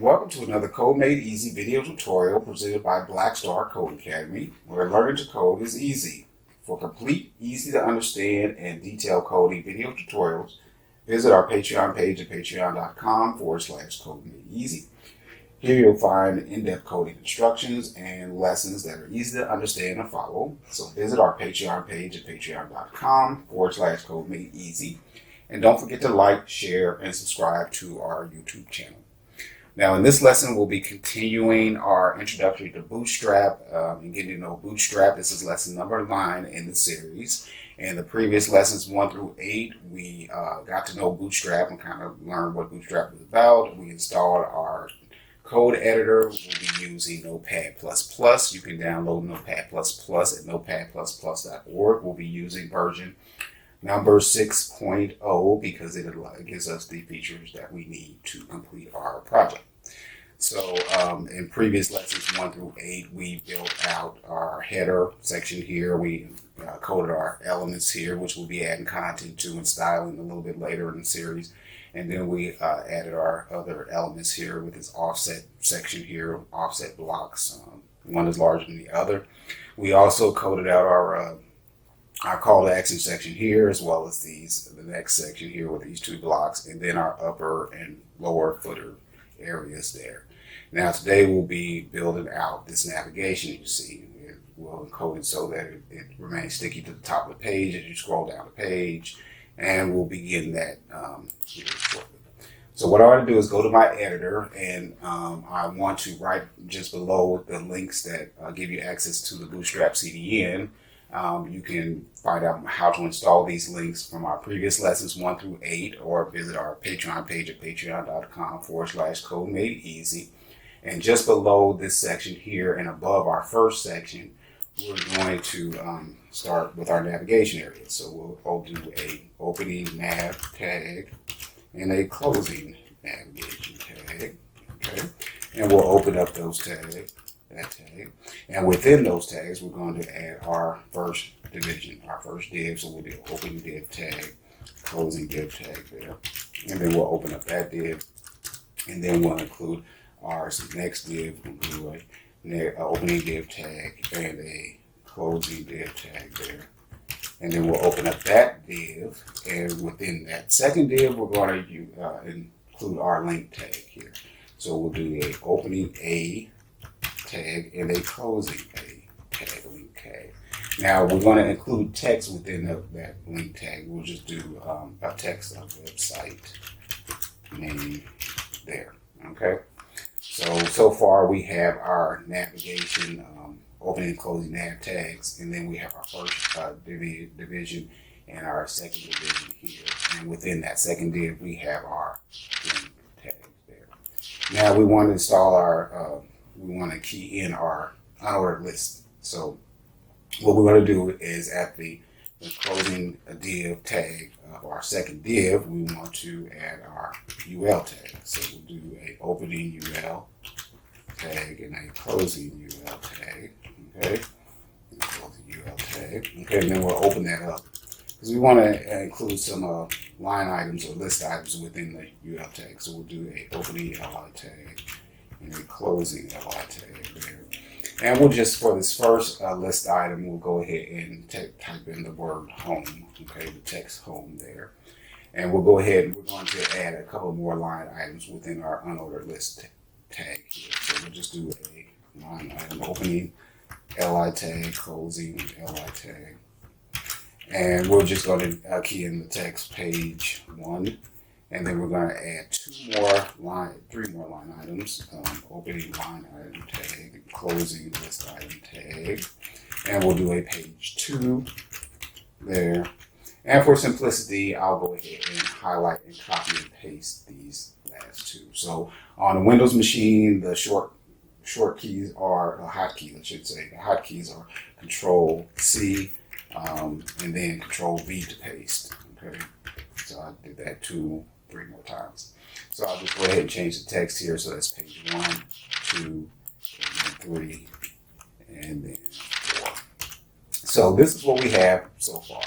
Welcome to another Code Made Easy video tutorial presented by Blackstar Code Academy, where learning to code is easy. For complete, easy to understand, and detailed coding video tutorials, visit our Patreon page at patreon.com/CodeMadeEasy. Here you'll find in-depth coding instructions and lessons that are easy to understand and follow. So visit our Patreon page at patreon.com/CodeMadeEasy. And don't forget to like, share, and subscribe to our YouTube channel. Now, in this lesson, we'll be continuing our introductory to Bootstrap and getting to know Bootstrap. This is lesson number 9 in the series. In the previous lessons 1 through 8, we got to know Bootstrap and kind of learned what Bootstrap is about. We installed our code editor. We'll be using Notepad++. You can download Notepad++ at notepad++.org. We'll be using version number 6.0 because it gives us the features that we need to complete our project. So in previous lessons 1 through 8, we built out our header section here. We coded our elements here, which we'll be adding content to and styling a little bit later in the series. And then we added our other elements here with this offset section here, offset blocks. One is larger than the other. We also coded out our call to action section here, as well as the next section here with these 2 blocks, and then our upper and lower footer areas there. Now today we'll be building out this navigation you see. We'll encode it so that it remains sticky to the top of the page as you scroll down the page, and we'll begin that here shortly. So what I want to do is go to my editor, and I want to write just below the links that give you access to the Bootstrap CDN. You can find out how to install these links from our previous lessons 1 through 8, or visit our Patreon page at patreon.com/CodeMadeEasy. And just below this section here and above our first section, we're going to start with our navigation area. So we'll do a opening nav tag and a closing navigation tag. Okay, and we'll open up those tags. That tag, and within those tags we're going to add our first division, our first div. So we'll do opening div tag, closing div tag there, and then we'll open up that div, and then we'll include our next div. We'll do a opening div tag and a closing div tag there, and then we'll open up that div, and within that second div we're going to include our link tag here. So we'll do a opening a tag and a closing a tag, link tag. Now we're going to include text within that link tag. We'll just do a text of website name there. Okay. So far we have our navigation, opening and closing nav tags, and then we have our first division and our second division here. And within that second div we have our link tags there. Now we want to install our we want to key in our unordered list. So what we're going to do is at the closing div tag of our second div, we want to add our UL tag. So we'll do a opening UL tag and a closing UL tag. Okay, closing UL tag. Okay, and then we'll open that up because we want to include some line items or list items within the UL tag. So we'll do a opening LI tag and a closing LI tag there. And we'll just, for this first list item, we'll go ahead and type in the word home, okay, the text home there. And we'll go ahead and we're going to add a couple more line items within our unordered list tag here. So we'll just do a line item opening LI tag, closing LI tag. And we're just going to key in the text page 1. And then we're going to add 3 more line items, opening line item tag, closing list item tag, and we'll do a page 2 there. And for simplicity, I'll go ahead and highlight and copy and paste these last 2. So on a Windows machine, the short keys are hotkeys, I should say. The hotkeys are Control C and then Control V to paste. Okay, so I did that 3 more times. So I'll just go ahead and change the text here. So that's page 1, 2, and then 3, and then 4. So this is what we have so far.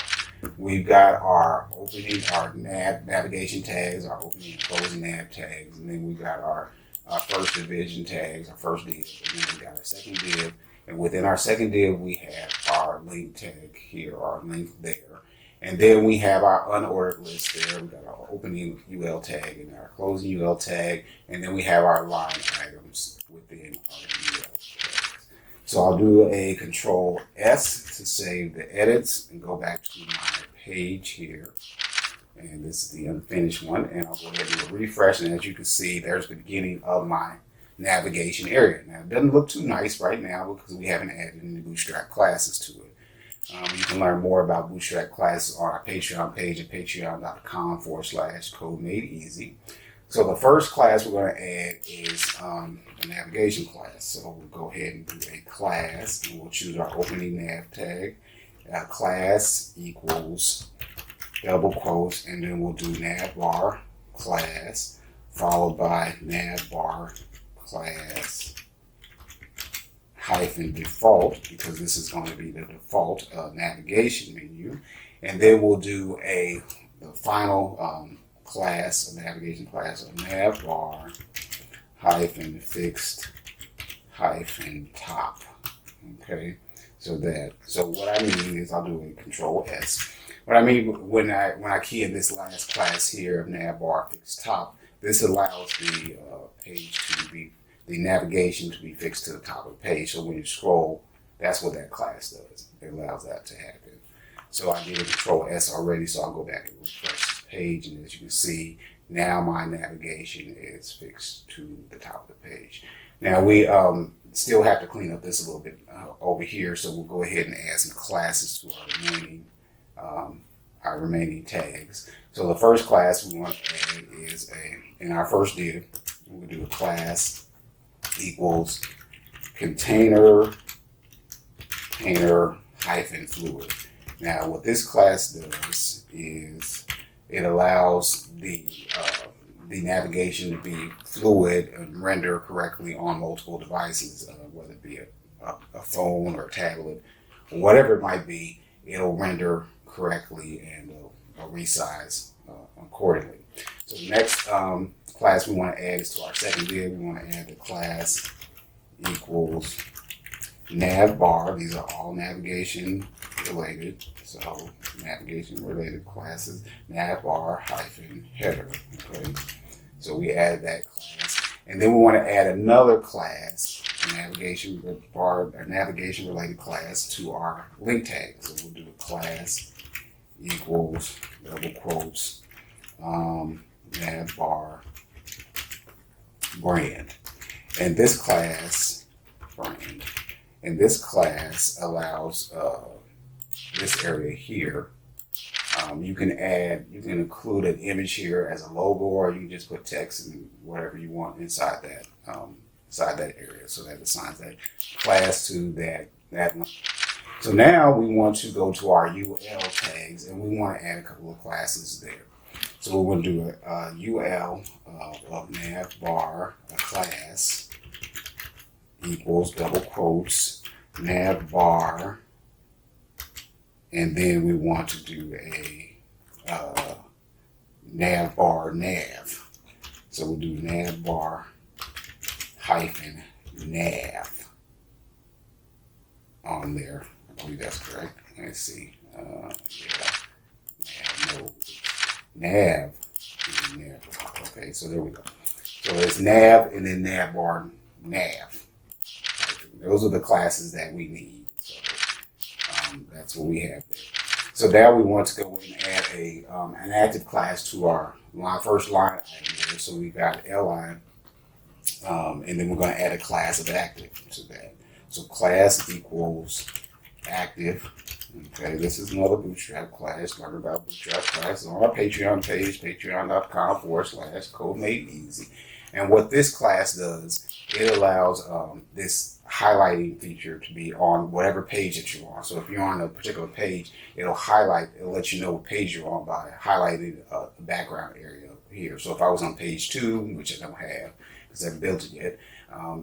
We've got our opening, our navigation tags, our opening and closing nav tags, and then we've got our our first division tags, our first div, and then we got our second div. And within our second div, we have our link tag here, our link there. And then we have our unordered list there. We got our opening UL tag and our closing UL tag. And then we have our line items within our UL tags. So I'll do a Control S to save the edits and go back to my page here. And this is the unfinished one. And I'll go ahead and do a refresh. And as you can see, there's the beginning of my navigation area. Now, it doesn't look too nice right now because we haven't added any Bootstrap classes to it. You can learn more about Bootstrap classes on our Patreon page at patreon.com/code-made-easy. So the first class we're going to add is a navigation class. So we'll go ahead and do a class, and we'll choose our opening nav tag. Class equals double quotes, and then we'll do navbar class followed by navbar class hyphen default, because this is going to be the default navigation menu. And then we'll do the final class, a navigation class of navbar hyphen fixed hyphen top. Okay, so what I mean is I'll do a Control S. What I mean when I key in this last class here of navbar fixed top, this allows the page to be, the navigation to be fixed to the top of the page. So when you scroll, that's what that class does. It allows that to happen. So I did a Control S already, so I'll go back and refresh this page, and as you can see, now my navigation is fixed to the top of the page. Now we still have to clean up this a little bit over here, so we'll go ahead and add some classes to our remaining tags. So the first class we want to add is in our first div, we'll do a class equals container hyphen fluid. Now what this class does is it allows the navigation to be fluid and render correctly on multiple devices, whether it be a phone or a tablet or whatever it might be. It'll render correctly and resize accordingly. So the next class we want to add is to our second div. We want to add the class equals navbar. These are all navigation related. So navigation related classes, navbar hyphen header. Okay. So we add that class. And then we want to add another class, a navigation related class, to our link tag. So we'll do a class equals double quotes navbar brand. And this class allows this area here. You can include an image here as a logo, or you can just put text and whatever you want inside that area. So that assigns that class to that one. So now we want to go to our UL tags, and we want to add a couple of classes there. So we're going to do a UL of navbar, a class equals double quotes navbar, and then we want to do a navbar nav. So we'll do navbar hyphen nav on there. I believe that's correct. Let's see. Nav. Okay, so there we go. So it's nav and then navbar nav. Those are the classes that we need. So that's what we have there. So now we want to go in and add an active class to our first line item there. So we got li, and then we're going to add a class of active to that. So class equals active. Okay, this is another Bootstrap class. Learn about Bootstrap classes on our Patreon page, patreon.com/code-made-easy. And what this class does, it allows this highlighting feature to be on whatever page that you're on. So if you're on a particular page, it'll let you know what page you're on by highlighting the background area here. So if I was on page 2, which I don't have because I haven't built it yet,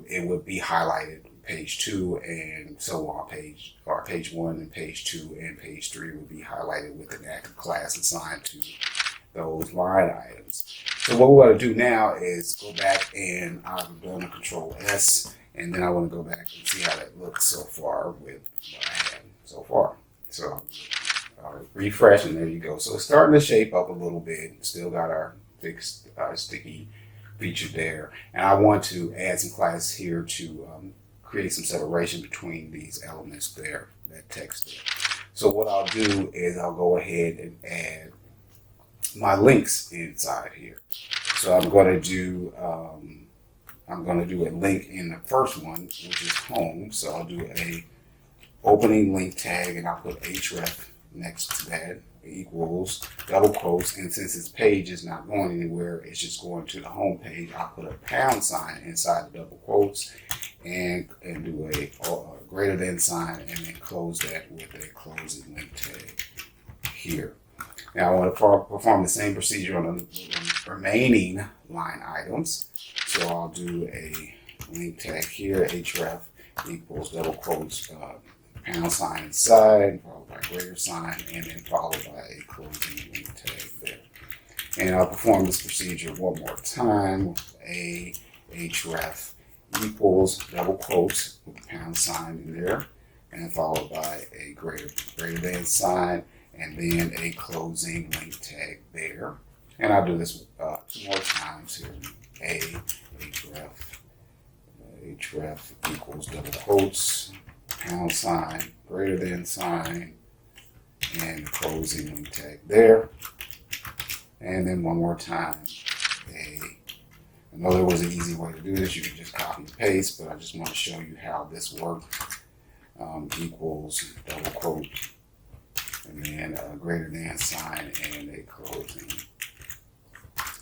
it would be highlighted page 2 and so on, page 1 and page 2 and page 3 would be highlighted with an active class assigned to those line items. So what we're going to do now is go back, and I've done a Control S, and then I want to go back and see how that looks so far with what I have so far. So refresh, and there you go. So it's starting to shape up a little bit. Still got our fixed sticky feature there, and I want to add some classes here to create some separation between these elements there, that text there. So what I'll do is I'll go ahead and add my links inside here. So I'm going to do a link in the first one, which is home. So I'll do a opening link tag, and I'll put href next to that equals double quotes, and since this page is not going anywhere, it's just going to the home page, I'll put a pound sign inside the double quotes and do a greater than sign, and then close that with a closing link tag here. Now I want to perform the same procedure on the remaining line items. So I'll do a link tag here, href equals double quotes, pound sign inside, followed by greater sign, and then followed by a closing link tag there. And I'll perform this procedure one more time. A href equals double quotes with the pound sign in there, and followed by a greater than sign, and then a closing link tag there. And I'll do this 2 more times here. A href equals double quotes, pound sign, greater than sign, and closing link tag there. And then one more time. I know there was an easy way to do this. You can just copy and paste, but I just want to show you how this works. Equals double quote, and then a greater than sign, and a closing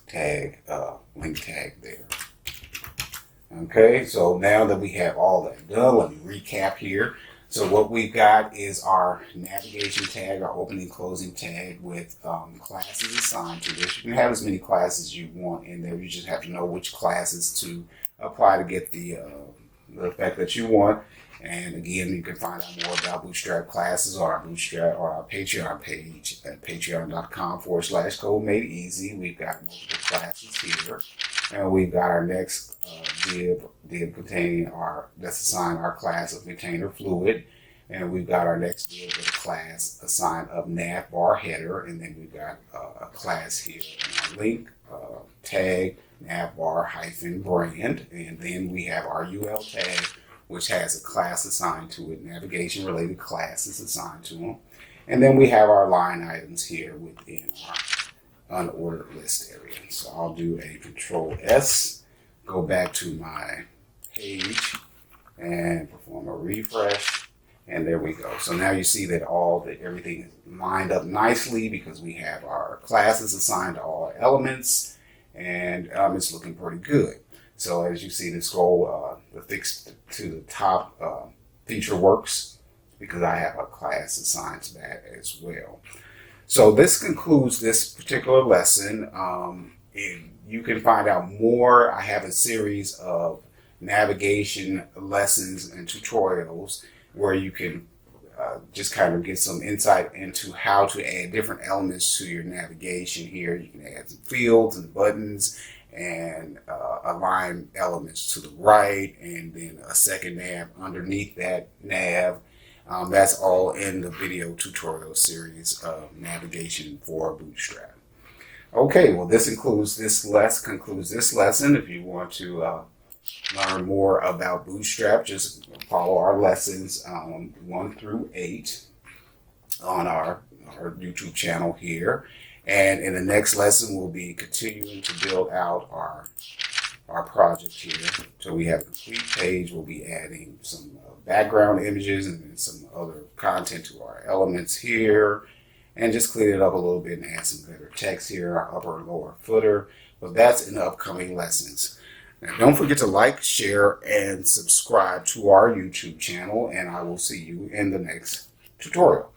tag, link tag there. Okay, so now that we have all that done, let me recap here. So what we've got is our navigation tag, our opening closing tag with classes assigned to this. You can have as many classes as you want in there. You just have to know which classes to apply to get the effect that you want. And again, you can find out more about Bootstrap classes on our Bootstrap or our Patreon page at patreon.com/code made easy. We've got multiple classes here, and we've got our next div containing let's assign our class of container fluid, and we've got our next div with a class assigned of navbar header, and then we've got a class here, a link tag navbar -brand, and then we have our UL tag, which has a class assigned to it, navigation related classes assigned to them. And then we have our line items here within our unordered list area. So I'll do a Control S, go back to my page and perform a refresh. And there we go. So now you see that everything is lined up nicely because we have our classes assigned to all our elements, and it's looking pretty good. So as you see, the scroll, the fixed to the top feature works because I have a class assigned to that as well. So this concludes this particular lesson. You can find out more. I have a series of navigation lessons and tutorials where you can just kind of get some insight into how to add different elements to your navigation here. You can add some fields and buttons and align elements to the right, and then a second nav underneath that nav. That's all in the video tutorial series of navigation for Bootstrap. Okay, well, this concludes this lesson. If you want to learn more about Bootstrap, just follow our lessons 1 through 8 on our YouTube channel here. And in the next lesson, we'll be continuing to build out our project here. So we have a complete page. We'll be adding some background images and then some other content to our elements here, and just clean it up a little bit and add some better text here, our upper and lower footer. But that's in the upcoming lessons. Now, don't forget to like, share, and subscribe to our YouTube channel, and I will see you in the next tutorial.